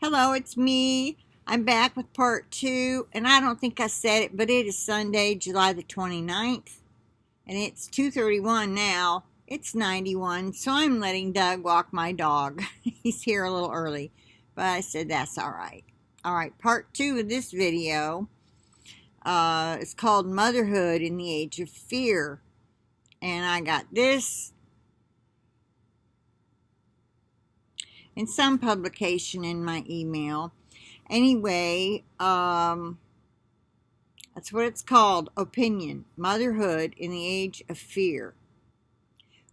Hello, it's me. I'm back with part 2, and I don't think I said it, but it is Sunday, July the 29th, and it's 2:31 now. It's 91, so I'm letting Doug walk my dog. He's here a little early, but I said that's all right. All right, part 2 of this video is called Motherhood in the Age of Fear, and I got this in some publication in my email. Anyway, that's what it's called. Opinion: Motherhood in the Age of Fear.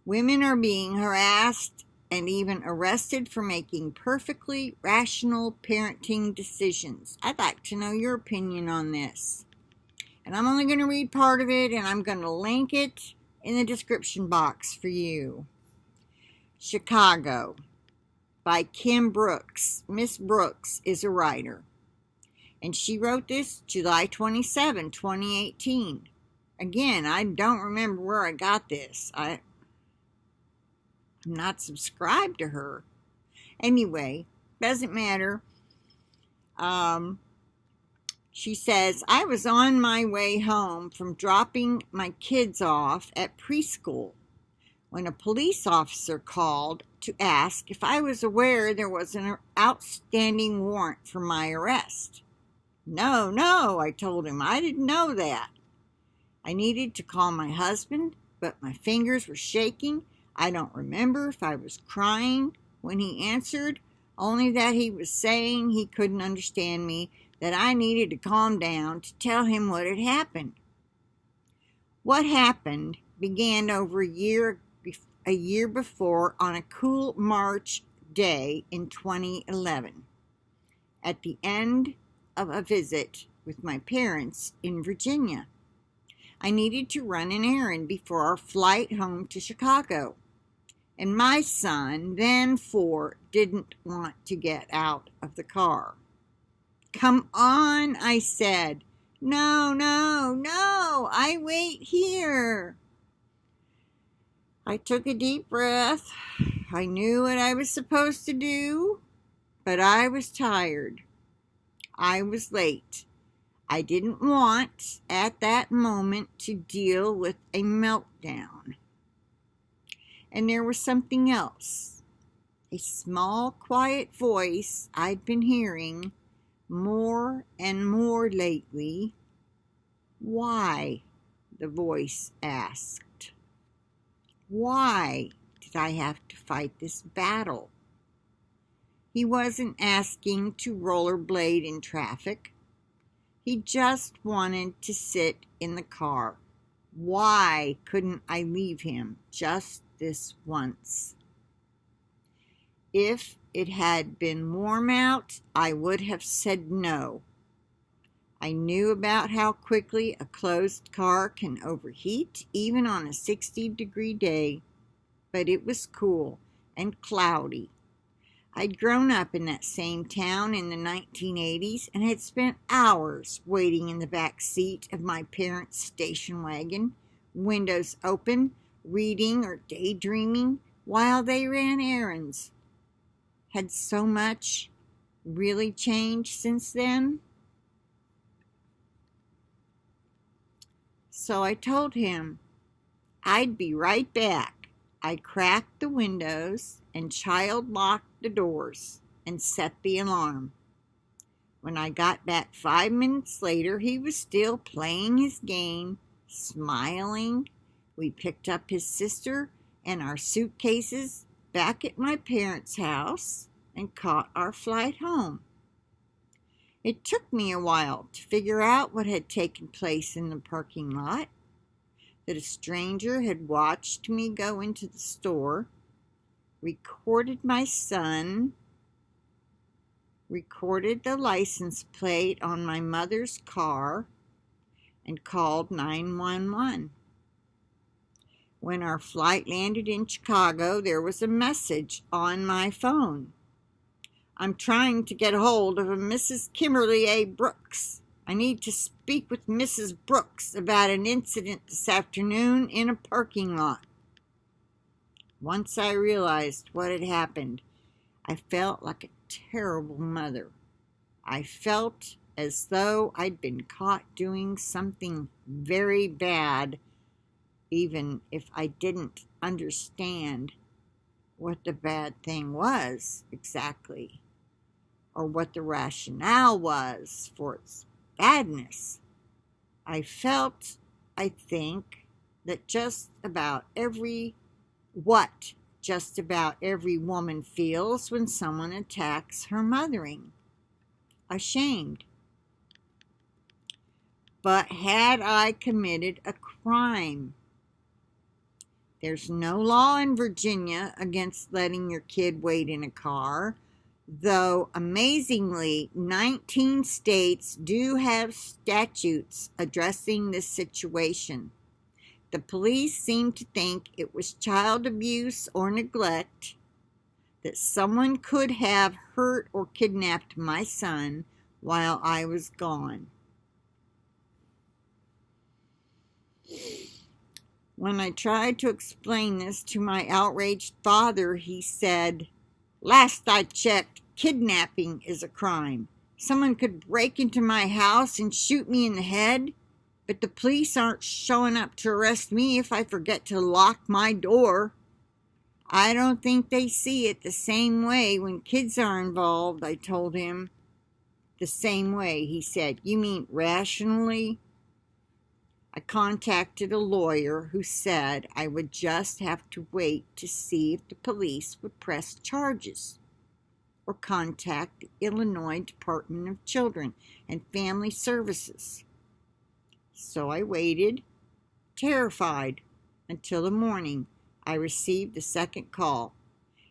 Women are being harassed and even arrested for making perfectly rational parenting decisions. I'd like to know your opinion on this. And I'm only going to read part of it, and I'm going to link it in the description box for you. Chicago, by Kim Brooks. Miss Brooks is a writer, and she wrote this July 27, 2018. Again, I don't remember where I got this. I'm not subscribed to her. Anyway, doesn't matter. She says, I was on my way home from dropping my kids off at preschool when a police officer called to ask if I was aware there was an outstanding warrant for my arrest. No, I told him. I didn't know that. I needed to call my husband, but my fingers were shaking. I don't remember if I was crying when he answered, only that he was saying he couldn't understand me, that I needed to calm down to tell him what had happened. What happened began over a year before on a cool March day in 2011, at the end of a visit with my parents in Virginia. I needed to run an errand before our flight home to Chicago, and my son, then 4, didn't want to get out of the car. Come on, I said. No, I wait here. I took a deep breath. I knew what I was supposed to do, but I was tired. I was late. I didn't want, at that moment, to deal with a meltdown. And there was something else. A small, quiet voice I'd been hearing more and more lately. Why? The voice asked. Why did I have to fight this battle? He wasn't asking to rollerblade in traffic. He just wanted to sit in the car. Why couldn't I leave him just this once? If it had been warm out, I would have said no. I knew about how quickly a closed car can overheat, even on a 60-degree day, but it was cool and cloudy. I'd grown up in that same town in the 1980s and had spent hours waiting in the back seat of my parents' station wagon, windows open, reading or daydreaming while they ran errands. Had so much really changed since then? So I told him I'd be right back. I cracked the windows and child-locked the doors and set the alarm. When I got back 5 minutes later, he was still playing his game, smiling. We picked up his sister and our suitcases back at my parents' house and caught our flight home. It took me a while to figure out what had taken place in the parking lot, that a stranger had watched me go into the store, recorded my son, recorded the license plate on my mother's car, and called 911. When our flight landed in Chicago, there was a message on my phone. I'm trying to get hold of a Mrs. Kimberly A. Brooks. I need to speak with Mrs. Brooks about an incident this afternoon in a parking lot. Once I realized what had happened, I felt like a terrible mother. I felt as though I'd been caught doing something very bad, even if I didn't understand what the bad thing was exactly, or what the rationale was for its badness. I felt, I think, that just about every woman feels when someone attacks her mothering. Ashamed. But had I committed a crime? There's no law in Virginia against letting your kid wait in a car, though amazingly 19 states do have statutes addressing this situation. The police seem to think it was child abuse or neglect, that someone could have hurt or kidnapped my son while I was gone. When I tried to explain this to my outraged father, he said, "Last I checked, kidnapping is a crime. Someone could break into my house and shoot me in the head, but the police aren't showing up to arrest me if I forget to lock my door." I don't think they see it the same way when kids are involved, I told him. The same way, he said. You mean rationally? I contacted a lawyer who said I would just have to wait to see if the police would press charges or contact the Illinois Department of Children and Family Services. So I waited, terrified, until the morning I received the second call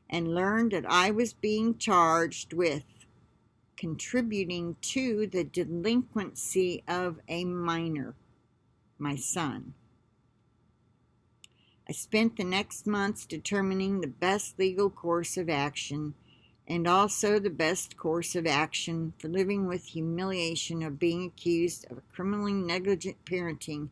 and learned that I was being charged with contributing to the delinquency of a minor, my son. I spent the next months determining the best legal course of action and also the best course of action for living with humiliation of being accused of criminally negligent parenting.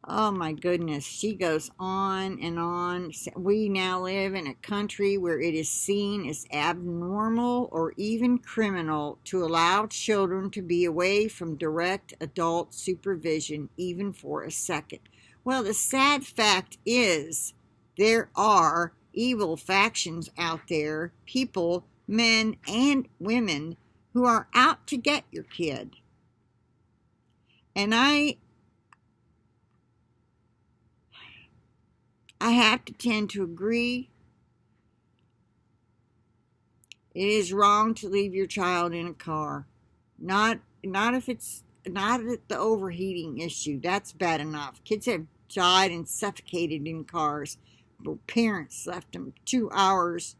Oh my goodness, she goes on and on. We now live in a country where it is seen as abnormal or even criminal to allow children to be away from direct adult supervision even for a second. Well, the sad fact is there are evil factions out there, people, men and women, who are out to get your kid. And I have to tend to agree. It is wrong to leave your child in a car. Not if it's not the overheating issue. That's bad enough. Kids have died and suffocated in cars. But parents left them 2 hours.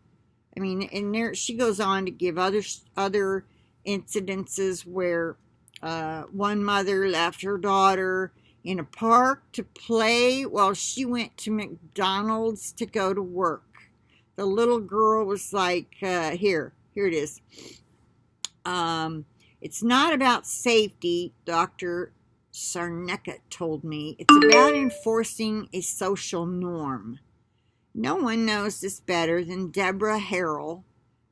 I mean, and there she goes on to give other incidences where one mother left her daughter in a park to play while she went to McDonald's to go to work. The little girl was like, here it is. It's not about safety, Dr. Sarnecka told me. It's about enforcing a social norm. No one knows this better than Deborah Harrell.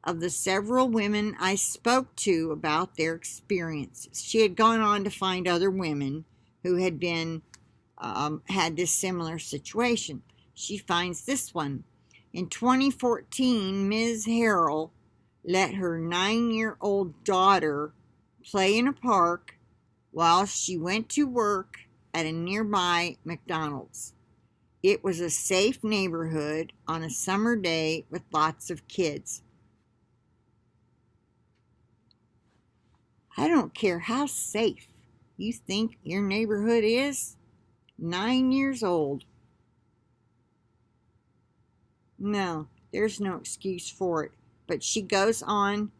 Of the several women I spoke to about their experiences, she had gone on to find other women who had been had this similar situation. She finds this one. In 2014, Ms. Harrell let her 9-year-old daughter play in a park while she went to work at a nearby McDonald's. It was a safe neighborhood on a summer day with lots of kids. I don't care how safe you think your neighborhood is. 9 years old. No, there's no excuse for it. But she goes on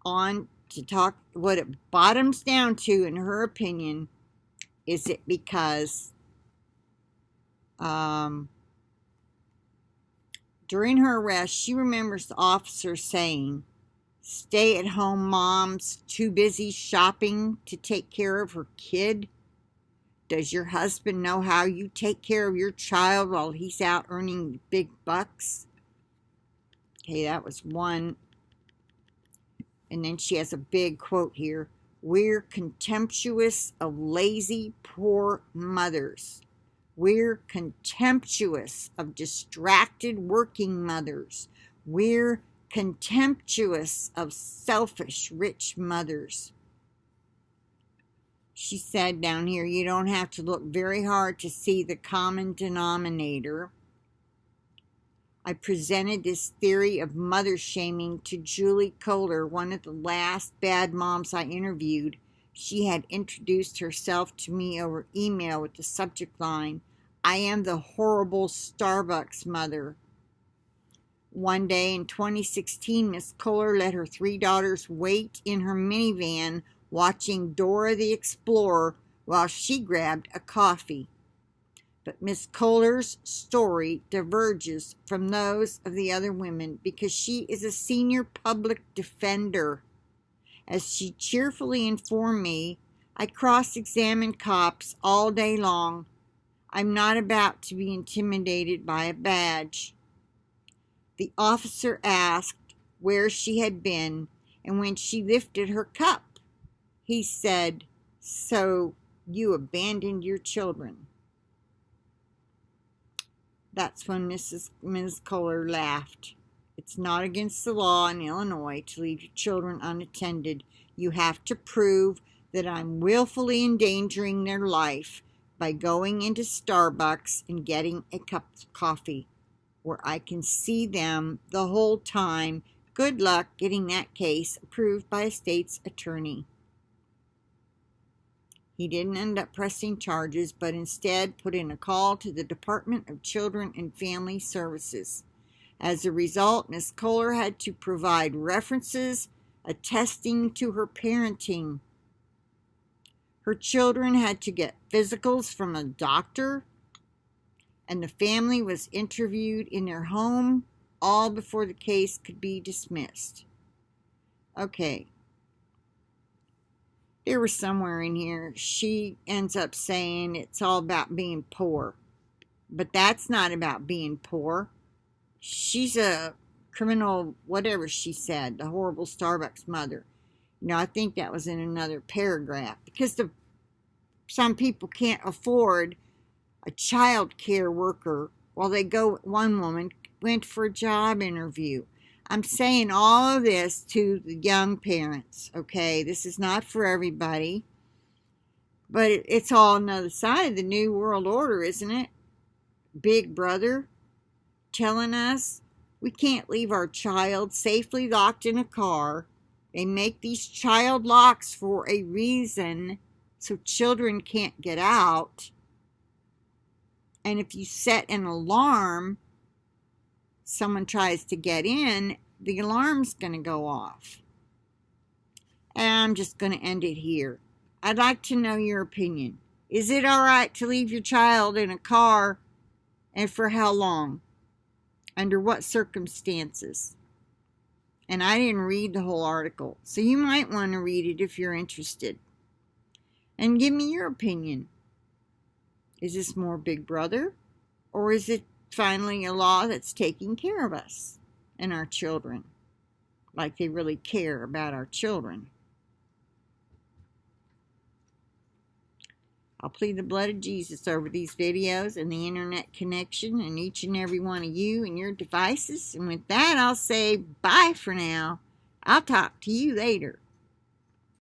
to talk what it bottoms down to, in her opinion, is it because during her arrest, she remembers the officer saying, "Stay-at-home mom's too busy shopping to take care of her kid. Does your husband know how you take care of your child while he's out earning big bucks?" Okay, that was one And then she has a big quote here. We're contemptuous of lazy, poor mothers. We're contemptuous of distracted working mothers. We're contemptuous of selfish, rich mothers. She said down here, you don't have to look very hard to see the common denominator. I presented this theory of mother shaming to Julie Kohler, one of the last bad moms I interviewed. She had introduced herself to me over email with the subject line, I am the horrible Starbucks mother. One day in 2016, Miss Kohler let her 3 daughters wait in her minivan watching Dora the Explorer while she grabbed a coffee. But Miss Kohler's story diverges from those of the other women because she is a senior public defender. As she cheerfully informed me, I cross-examine cops all day long. I'm not about to be intimidated by a badge. The officer asked where she had been, and when she lifted her cup, he said, so you abandoned your children. That's when Ms. Kohler laughed. It's not against the law in Illinois to leave your children unattended. You have to prove that I'm willfully endangering their life by going into Starbucks and getting a cup of coffee where I can see them the whole time. Good luck getting that case approved by a state's attorney. He didn't end up pressing charges, but instead put in a call to the Department of Children and Family Services. As a result, Ms. Kohler had to provide references attesting to her parenting. Her children had to get physicals from a doctor, and the family was interviewed in their home, all before the case could be dismissed. Okay. There was somewhere in here, she ends up saying it's all about being poor. But that's not about being poor. She's a criminal, whatever she said, the horrible Starbucks mother. I think that was in another paragraph. Because some people can't afford a child care worker while one woman went for a job interview. I'm saying all of this to the young parents, okay? This is not for everybody. But it's all another side of the New World Order, isn't it? Big Brother telling us we can't leave our child safely locked in a car. They make these child locks for a reason so children can't get out. And if you set an alarm, someone tries to get in, the alarm's going to go off. And I'm just going to end it here. I'd like to know your opinion. Is it all right to leave your child in a car, and for how long? Under what circumstances? And I didn't read the whole article, so you might want to read it if you're interested. And give me your opinion. Is this more Big Brother, or is it finally a law that's taking care of us and our children, like they really care about our children? I'll plead the blood of Jesus over these videos and the internet connection and each and every one of you and your devices. And with that, I'll say bye for now. I'll talk to you later.